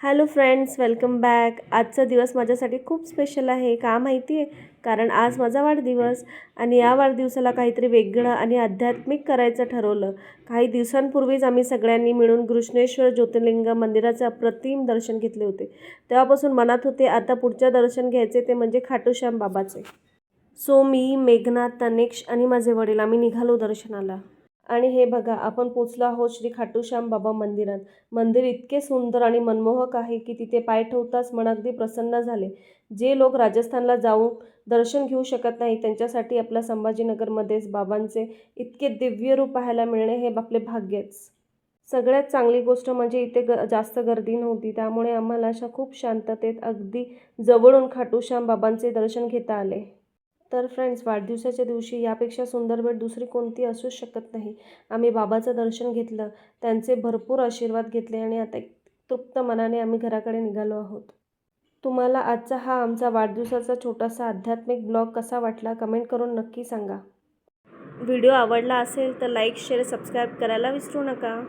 Hello friends, welcome back. आजचा दिवस माझ्यासाठी खूप स्पेशल आहे. का माहिती आहे? कारण आज माझा वाढदिवस आणि या वाढदिवसाला काहीतरी वेगळं आणि आध्यात्मिक करायचं ठरवलं. काही दिवसांपूर्वीच आम्ही सगळ्यांनी मिळून घृष्णेश्वर ज्योतिर्लिंग मंदिराचे अप्रतिम दर्शन घेतले होते. तेव्हापासून मनात होते आता पुढच्या दर्शन घ्यायचे ते म्हणजे खाटू श्याम बाबाचे. सो मी, मेघना, तनेक्ष आणि माझे वडील आम्ही निघालो दर्शनाला. आणि हे बघा आपण पोचलो आहोत श्री खाटूश्याम बाबा मंदिरात. मंदिर इतके सुंदर आणि मनमोहक आहे की तिथे पाय ठेवताच मन अगदी प्रसन्न झाले. जे लोक राजस्थानला जाऊन दर्शन घेऊ शकत नाही त्यांच्यासाठी आपल्या संभाजीनगरमध्येच बाबांचे इतके दिव्य रूप पाहायला मिळणे हे आपले भाग्यच. सगळ्यात चांगली गोष्ट म्हणजे इथे जास्त गर्दी नव्हती, त्यामुळे आम्हाला अशा खूप शांततेत अगदी जवळून खाटूश्याम बाबांचे दर्शन घेता आले. तर फ्रेंड्स, वाढदिवसाच्या दिवशी यापेक्षा सुंदर भेट दुसरी कोणती असूच शकत नाही. आम्ही बाबाचं दर्शन घेतलं, त्यांचे भरपूर आशीर्वाद घेतले आणि आता एक तृप्त मनाने आम्ही घराकडे निघालो आहोत. तुम्हाला आजचा हा आमचा वाढदिवसाचा छोटासा आध्यात्मिक ब्लॉग कसा वाटला कमेंट करून नक्की सांगा. व्हिडिओ आवडला असेल तर लाईक, शेअर, सबस्क्राईब करायला विसरू नका.